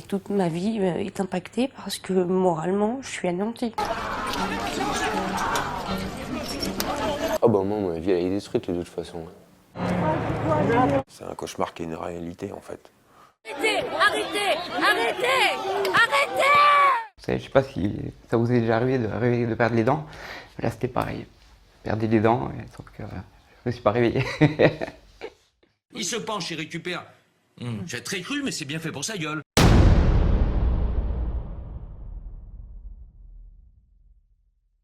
Toute ma vie est impactée parce que moralement, je suis anéantie. Ah bah moi, ma vie elle est détruite de toute façon. C'est un cauchemar qui est une réalité en fait. Arrêtez, arrêtez, arrêtez, arrêtez! Vous savez, je sais pas si ça vous est déjà arrivé de perdre les dents. Là, c'était pareil. Perdez les dents, sauf que je me suis pas réveillé. Il se penche et récupère. J'ai très cru, mais c'est bien fait pour sa gueule.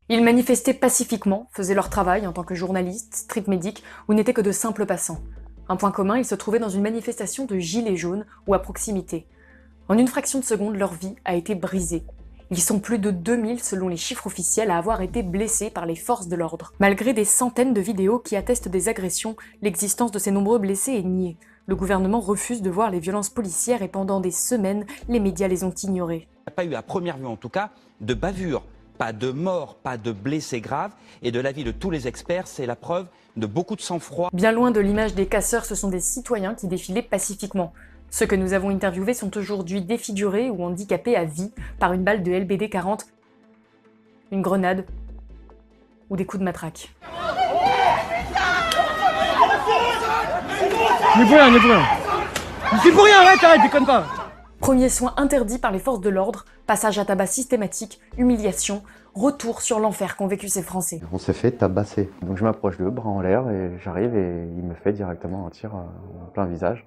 Ils manifestaient pacifiquement, faisaient leur travail en tant que journalistes, street medics ou n'étaient que de simples passants. Un point commun, ils se trouvaient dans une manifestation de gilets jaunes ou à proximité. En une fraction de seconde, leur vie a été brisée. Ils sont plus de 2000 selon les chiffres officiels à avoir été blessés par les forces de l'ordre. Malgré des centaines de vidéos qui attestent des agressions, l'existence de ces nombreux blessés est niée. Le gouvernement refuse de voir les violences policières et pendant des semaines, les médias les ont ignorées. Il n'y a pas eu à première vue en tout cas de bavure, pas de mort, pas de blessés graves et de l'avis de tous les experts, c'est la preuve de beaucoup de sang-froid. Bien loin de l'image des casseurs, ce sont des citoyens qui défilaient pacifiquement. Ceux que nous avons interviewés sont aujourd'hui défigurés ou handicapés à vie par une balle de LBD 40, une grenade ou des coups de matraque. N'est pour rien, n'est pour rien. Je suis pour rien, arrête, déconne pas. Premiers soins interdits par les forces de l'ordre, passage à tabac systématique, humiliation, retour sur l'enfer qu'ont vécu ces Français. On s'est fait tabasser. Donc je m'approche d'eux, bras en l'air, et j'arrive et il me fait directement un tir en plein visage,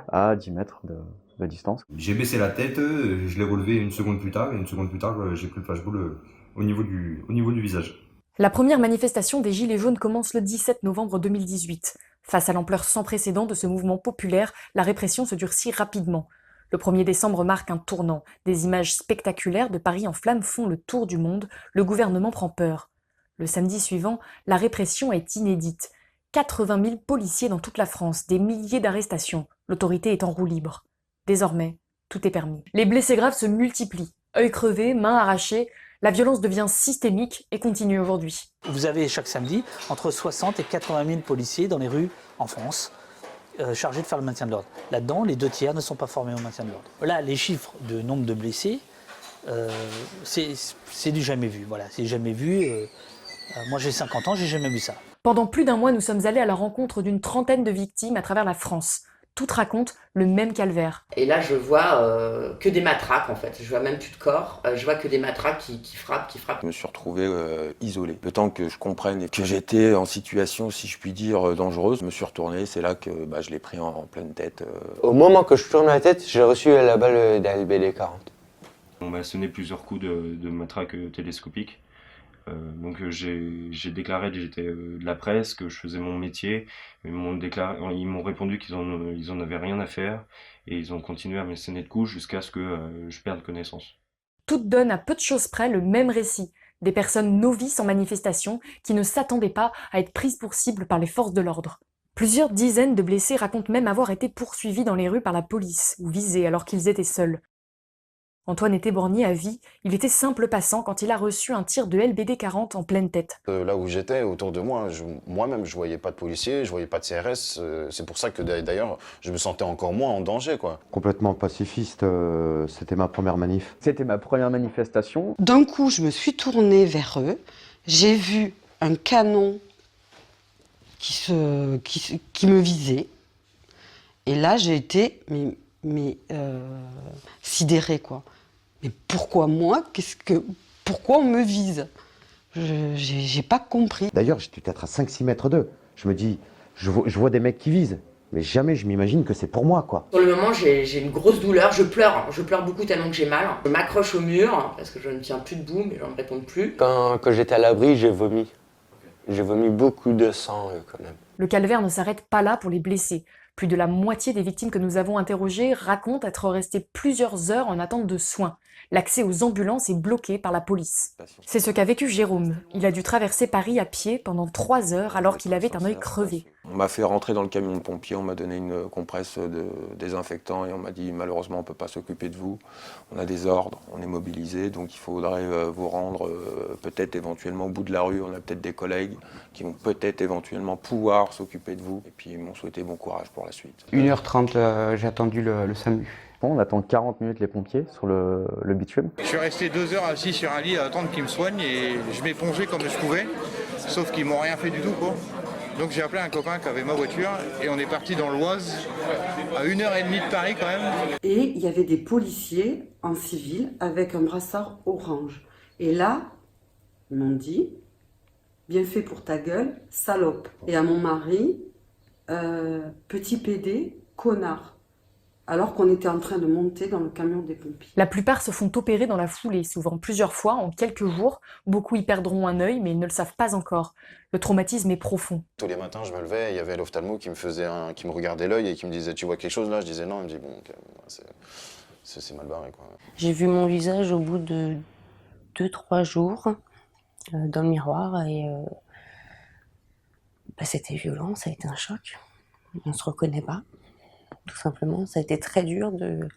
à 10 mètres de distance. J'ai baissé la tête, je l'ai relevé une seconde plus tard, et une seconde plus tard, j'ai pris le flashball au niveau du visage. La première manifestation des Gilets jaunes commence le 17 novembre 2018. Face à l'ampleur sans précédent de ce mouvement populaire, la répression se durcit rapidement. Le 1er décembre marque un tournant. Des images spectaculaires de Paris en flammes font le tour du monde. Le gouvernement prend peur. Le samedi suivant, la répression est inédite. 80 000 policiers dans toute la France, des milliers d'arrestations. L'autorité est en roue libre. Désormais, tout est permis. Les blessés graves se multiplient. Œils crevés, mains arrachées. La violence devient systémique et continue aujourd'hui. Vous avez chaque samedi entre 60 et 80 000 policiers dans les rues en France. Chargés de faire le maintien de l'ordre. Là-dedans, les 2 tiers ne sont pas formés au maintien de l'ordre. Là, les chiffres de nombre de blessés, c'est du jamais vu. Voilà, c'est jamais vu. Moi, j'ai 50 ans, j'ai jamais vu ça. Pendant plus d'un mois, nous sommes allés à la rencontre d'une trentaine de victimes à travers la France. Toutes racontent le même calvaire. Et là, je vois que des matraques, en fait. Je vois même plus de corps. Je vois que des matraques qui frappent. Je me suis retrouvé isolé. Le temps que je comprenne et que j'étais en situation, si je puis dire, dangereuse, je me suis retourné. C'est là que je l'ai pris en pleine tête. Au moment que je tourne la tête, j'ai reçu la balle d'LBD 40. On m'a sonné plusieurs coups de matraque télescopique. Donc j'ai déclaré que j'étais de la presse, que je faisais mon métier. Ils m'ont répondu qu'ils en avaient rien à faire et ils ont continué à me sonner de coups jusqu'à ce que je perde connaissance. Toutes donnent à peu de choses près le même récit. Des personnes novices en manifestation qui ne s'attendaient pas à être prises pour cible par les forces de l'ordre. Plusieurs dizaines de blessés racontent même avoir été poursuivis dans les rues par la police ou visés alors qu'ils étaient seuls. Antoine est éborgné à vie, il était simple passant quand il a reçu un tir de LBD 40 en pleine tête. Là où j'étais, autour de moi, moi-même, je voyais pas de policiers, je voyais pas de CRS. C'est pour ça que d'ailleurs, je me sentais encore moins en danger, quoi. Complètement pacifiste, c'était ma première manif. C'était ma première manifestation. D'un coup, je me suis tournée vers eux, j'ai vu un canon qui me visait, et là, j'ai été sidérée, quoi. Mais pourquoi moi? Pourquoi on me vise? J'ai pas compris. D'ailleurs, j'étais peut-être à 5-6 mètres d'eux. Je me dis, je vois des mecs qui visent, mais jamais je m'imagine que c'est pour moi, quoi. Sur le moment, j'ai une grosse douleur, je pleure beaucoup tellement que j'ai mal. Je m'accroche au mur, parce que je ne tiens plus debout, mais je ne me réponds plus. Quand j'étais à l'abri, j'ai vomi. J'ai vomi beaucoup de sang, quand même. Le calvaire ne s'arrête pas là pour les blessés. Plus de la moitié des victimes que nous avons interrogées racontent être restées plusieurs heures en attente de soins. L'accès aux ambulances est bloqué par la police. C'est ce qu'a vécu Jérôme. Il a dû traverser Paris à pied pendant 3 heures alors qu'il avait un œil crevé. On m'a fait rentrer dans le camion de pompiers, on m'a donné une compresse de désinfectant et on m'a dit malheureusement on ne peut pas s'occuper de vous. On a des ordres, on est mobilisés, donc il faudrait vous rendre peut-être éventuellement au bout de la rue. On a peut-être des collègues qui vont peut-être éventuellement pouvoir s'occuper de vous. Et puis ils m'ont souhaité bon courage pour la suite. 1h30, j'ai attendu le SAMU. On attend 40 minutes les pompiers sur le bitume. Je suis resté 2 heures assis sur un lit à attendre qu'ils me soignent et je m'épongeais comme je pouvais, sauf qu'ils m'ont rien fait du tout, quoi. Donc j'ai appelé un copain qui avait ma voiture et on est parti dans l'Oise, à 1h30 de Paris quand même. Et il y avait des policiers en civil avec un brassard orange. Et là, ils m'ont dit, bien fait pour ta gueule, salope. Et à mon mari, petit PD, connard. Alors qu'on était en train de monter dans le camion des pompiers. La plupart se font opérer dans la foulée, souvent plusieurs fois en quelques jours. Beaucoup y perdront un œil, mais ils ne le savent pas encore. Le traumatisme est profond. Tous les matins, je me levais, il y avait l'ophtalmo qui me regardait l'œil et qui me disait « Tu vois quelque chose là ?» Je disais « Non », il me dit « Bon, okay, c'est mal barré, quoi. » J'ai vu mon visage au bout de 2-3 jours dans le miroir et c'était violent, ça a été un choc. On ne se reconnaît pas. Tout simplement, ça a été très dur de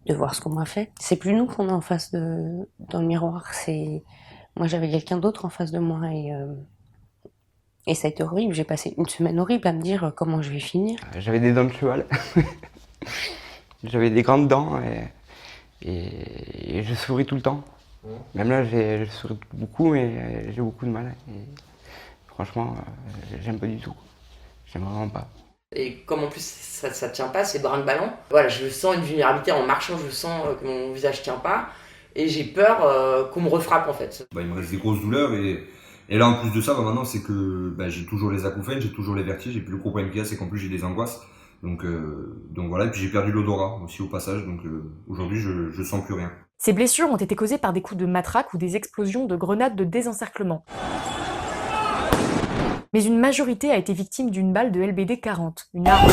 voir ce qu'on m'a fait. C'est plus nous qu'on a en face dans le miroir, moi j'avais quelqu'un d'autre en face de moi et ça a été horrible. J'ai passé une semaine horrible à me dire comment je vais finir. J'avais des dents de cheval, j'avais des grandes dents et je souris tout le temps. Même là, je souris beaucoup, mais j'ai beaucoup de mal. Et franchement, j'aime pas du tout. J'aime vraiment pas. Et comme en plus ça tient pas, c'est brinque-ballon. Voilà, je sens une vulnérabilité en marchant, je sens que mon visage tient pas. Et j'ai peur qu'on me refrappe en fait. Il me reste des grosses douleurs et là en plus de ça, maintenant c'est que j'ai toujours les acouphènes, j'ai toujours les vertiges et puis le gros problème qu'il y a c'est qu'en plus j'ai des angoisses. Donc voilà, et puis j'ai perdu l'odorat aussi au passage, donc aujourd'hui je sens plus rien. Ces blessures ont été causées par des coups de matraque ou des explosions de grenades de désencerclement. Mais une majorité a été victime d'une balle de LBD 40, une arme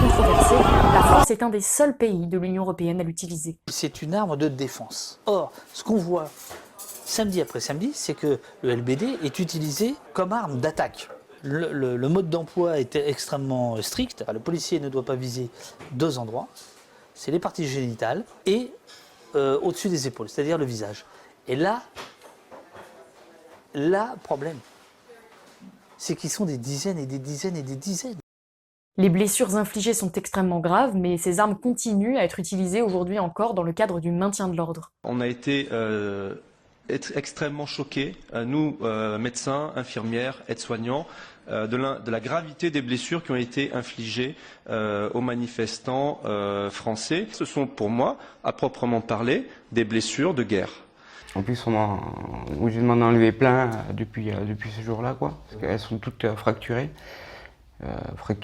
controversée. La France est un des seuls pays de l'Union européenne à l'utiliser. C'est une arme de défense. Or, ce qu'on voit samedi après samedi, c'est que le LBD est utilisé comme arme d'attaque. Le mode d'emploi était extrêmement strict. Le policier ne doit pas viser 2 endroits. C'est les parties génitales et au-dessus des épaules, c'est-à-dire le visage. Et là, problème, c'est qu'ils sont des dizaines et des dizaines et des dizaines. Les blessures infligées sont extrêmement graves, mais ces armes continuent à être utilisées aujourd'hui encore dans le cadre du maintien de l'ordre. On a été extrêmement choqués, nous, médecins, infirmières, aides-soignants, de la gravité des blessures qui ont été infligées aux manifestants français. Ce sont pour moi, à proprement parler, des blessures de guerre. En plus, j'ai demandé d'enlever plein depuis ce jour-là, quoi, parce qu'elles sont toutes fracturées.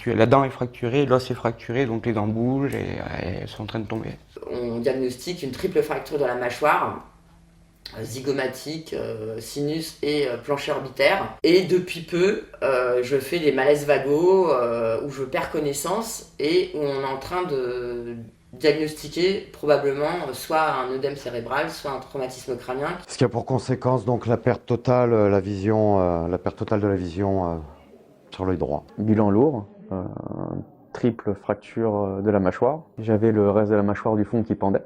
La dent est fracturée, l'os est fracturé, donc les dents bougent et elles sont en train de tomber. On diagnostique une triple fracture de la mâchoire, zygomatique, sinus et plancher orbitaire. Et depuis peu, je fais des malaises vagos où je perds connaissance et où on est en train de diagnostiquer probablement soit un œdème cérébral, soit un traumatisme crânien. Ce qui a pour conséquence donc la perte totale de la vision sur l'œil droit. Bilan lourd, triple fracture de la mâchoire. J'avais le reste de la mâchoire du fond qui pendait.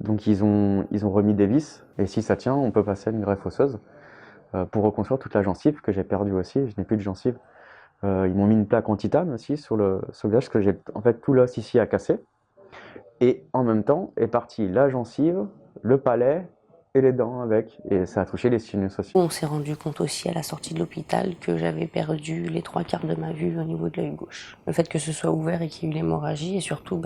Donc ils ont remis des vis et si ça tient, on peut passer à une greffe osseuse pour reconstruire toute la gencive que j'ai perdue aussi. Je n'ai plus de gencive. Ils m'ont mis une plaque en titane aussi sur le visage parce que j'ai en fait tout l'os ici à casser. Et en même temps est partie la gencive, le palais et les dents avec. Et ça a touché les sinus aussi. On s'est rendu compte aussi à la sortie de l'hôpital que j'avais perdu les 3/4 de ma vue au niveau de l'œil gauche. Le fait que ce soit ouvert et qu'il y ait eu l'hémorragie et surtout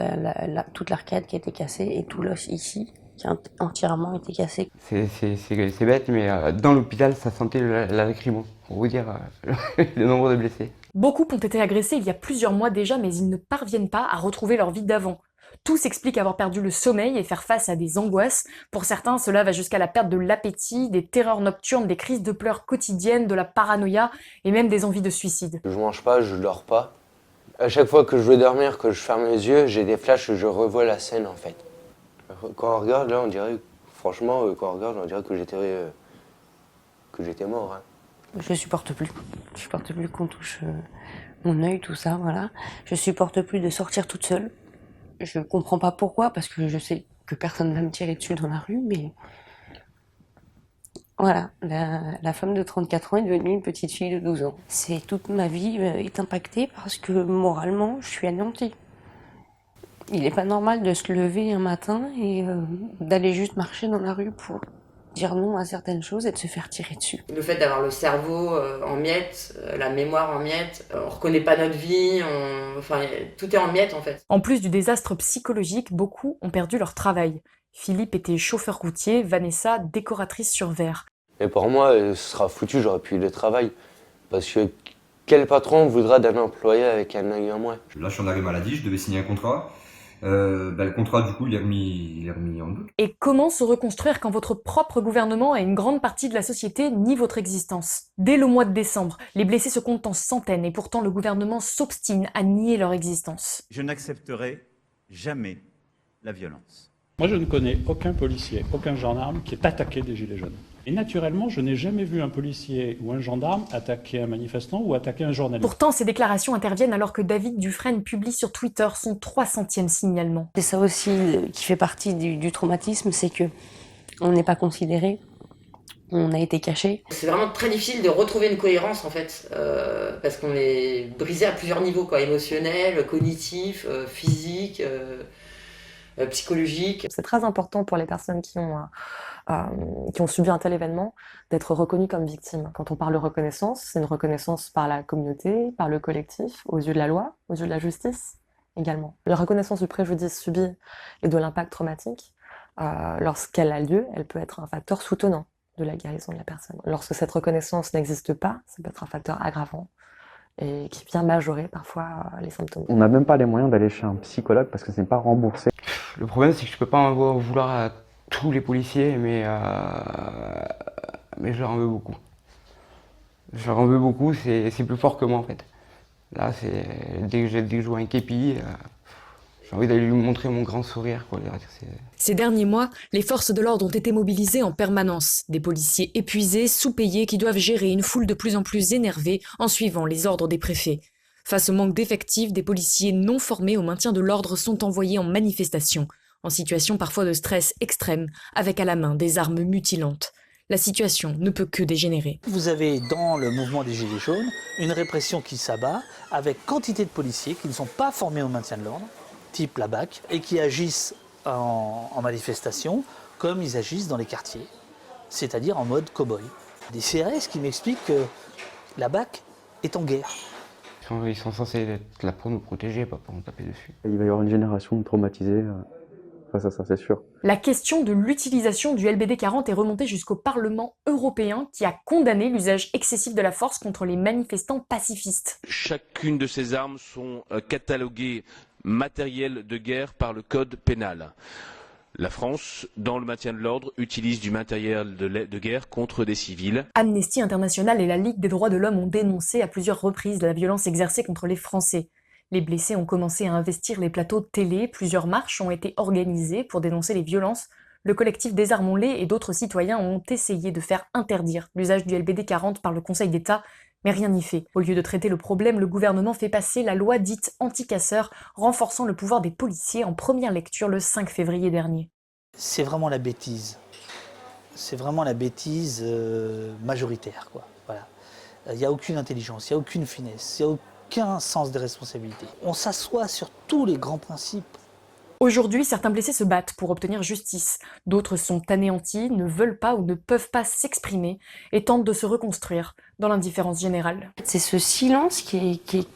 toute l'arcade qui a été cassée et tout l'os ici qui a entièrement été cassé. C'est bête, mais dans l'hôpital, ça sentait la lacrymo, pour vous dire le nombre de blessés. Beaucoup ont été agressés il y a plusieurs mois déjà, mais ils ne parviennent pas à retrouver leur vie d'avant. Tous expliquent avoir perdu le sommeil et faire face à des angoisses. Pour certains, cela va jusqu'à la perte de l'appétit, des terreurs nocturnes, des crises de pleurs quotidiennes, de la paranoïa et même des envies de suicide. Je mange pas, je dors pas. À chaque fois que je veux dormir, que je ferme les yeux, j'ai des flashs, je revois la scène en fait. Quand on regarde, là, on dirait, franchement, on dirait que j'étais mort. Hein. Je supporte plus. Je supporte plus qu'on touche mon œil, tout ça, voilà. Je supporte plus de sortir toute seule. Je comprends pas pourquoi, parce que je sais que personne va me tirer dessus dans la rue, mais voilà, la femme de 34 ans est devenue une petite fille de 12 ans. Toute ma vie est impactée parce que moralement, je suis anéantie. Il n'est pas normal de se lever un matin et d'aller juste marcher dans la rue pour dire non à certaines choses et de se faire tirer dessus. Le fait d'avoir le cerveau en miettes, la mémoire en miettes, on reconnaît pas notre vie, enfin tout est en miettes en fait. En plus du désastre psychologique, beaucoup ont perdu leur travail. Philippe était chauffeur routier, Vanessa décoratrice sur verre. Et pour moi, ce sera foutu, j'aurai plus de travail. Parce que quel patron voudra d'un employé avec un œil en moins? Là, je suis en arrêt maladie, je devais signer un contrat. Le contrat, du coup, il est remis en doute. Et comment se reconstruire quand votre propre gouvernement et une grande partie de la société nient votre existence? Dès le mois de décembre, les blessés se comptent en centaines et pourtant le gouvernement s'obstine à nier leur existence. Je n'accepterai jamais la violence. Moi, je ne connais aucun policier, aucun gendarme qui est attaqué des Gilets jaunes. Et naturellement, je n'ai jamais vu un policier ou un gendarme attaquer un manifestant ou attaquer un journaliste. Pourtant, ces déclarations interviennent alors que David Dufresne publie sur Twitter son 300e signalement. C'est ça aussi qui fait partie du traumatisme, c'est que on n'est pas considéré, on a été caché. C'est vraiment très difficile de retrouver une cohérence en fait, parce qu'on est brisé à plusieurs niveaux, quoi, émotionnel, cognitif, physique, psychologique. C'est très important pour les personnes qui ont subi un tel événement d'être reconnues comme victimes. Quand on parle de reconnaissance, c'est une reconnaissance par la communauté, par le collectif, aux yeux de la loi, aux yeux de la justice également. La reconnaissance du préjudice subi et de l'impact traumatique, lorsqu'elle a lieu, elle peut être un facteur soutenant de la guérison de la personne. Lorsque cette reconnaissance n'existe pas, ça peut être un facteur aggravant et qui vient majorer parfois les symptômes. On n'a même pas les moyens d'aller chez un psychologue parce que ce n'est pas remboursé. Le problème, c'est que je peux pas en vouloir à tous les policiers, mais je leur en veux beaucoup. Je leur en veux beaucoup, c'est plus fort que moi en fait. Là, dès que je vois un képi, j'ai envie d'aller lui montrer mon grand sourire, quoi. Ces derniers mois, les forces de l'ordre ont été mobilisées en permanence. Des policiers épuisés, sous-payés, qui doivent gérer une foule de plus en plus énervée en suivant les ordres des préfets. Face au manque d'effectifs, des policiers non formés au maintien de l'ordre sont envoyés en manifestation, en situation parfois de stress extrême, avec à la main des armes mutilantes. La situation ne peut que dégénérer. Vous avez dans le mouvement des Gilets jaunes une répression qui s'abat avec quantité de policiers qui ne sont pas formés au maintien de l'ordre, type la BAC, et qui agissent en manifestation comme ils agissent dans les quartiers, c'est-à-dire en mode cow-boy. Des CRS qui m'expliquent que la BAC est en guerre. Ils sont censés être là pour nous protéger, pas pour nous taper dessus. Il va y avoir une génération de traumatisés face à ça, c'est sûr. La question de l'utilisation du LBD 40 est remontée jusqu'au Parlement européen qui a condamné l'usage excessif de la force contre les manifestants pacifistes. Chacune de ces armes sont cataloguées matériel de guerre par le code pénal. La France, dans le maintien de l'ordre, utilise du matériel de guerre contre des civils. Amnesty International et la Ligue des droits de l'homme ont dénoncé à plusieurs reprises la violence exercée contre les Français. Les blessés ont commencé à investir les plateaux de télé, plusieurs marches ont été organisées pour dénoncer les violences. Le collectif Désarmons-les et d'autres citoyens ont essayé de faire interdire l'usage du LBD 40 par le Conseil d'État, mais rien n'y fait. Au lieu de traiter le problème, le gouvernement fait passer la loi dite anti-casseurs, renforçant le pouvoir des policiers en première lecture le 5 février dernier. C'est vraiment la bêtise. C'est vraiment la bêtise majoritaire, quoi. Voilà. Il n'y a aucune intelligence, il n'y a aucune finesse, il n'y a aucun sens des responsabilités. On s'assoit sur tous les grands principes. Aujourd'hui, certains blessés se battent pour obtenir justice. D'autres sont anéantis, ne veulent pas ou ne peuvent pas s'exprimer et tentent de se reconstruire dans l'indifférence générale. C'est ce silence qui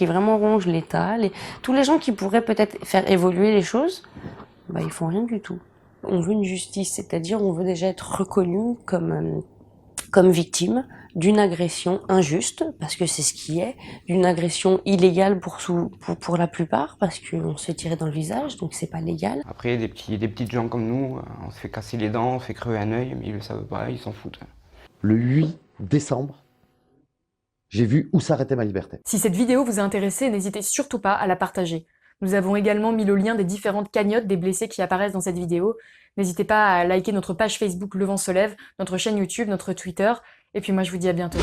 vraiment ronge l'État. Tous les gens qui pourraient peut-être faire évoluer les choses, ils font rien du tout. On veut une justice, c'est-à-dire on veut déjà être reconnu comme victime d'une agression injuste, parce que c'est ce qui est, d'une agression illégale pour la plupart, parce qu'on se fait tirer dans le visage, donc c'est pas légal. Après, des petites gens comme nous, on se fait casser les dents, on se fait crever un œil, mais ils le savent pas, ils s'en foutent. Le 8 décembre, j'ai vu où s'arrêtait ma liberté. Si cette vidéo vous a intéressé, n'hésitez surtout pas à la partager. Nous avons également mis le lien des différentes cagnottes des blessés qui apparaissent dans cette vidéo. N'hésitez pas à liker notre page Facebook Le Vent se lève, notre chaîne YouTube, notre Twitter. Et puis moi je vous dis à bientôt.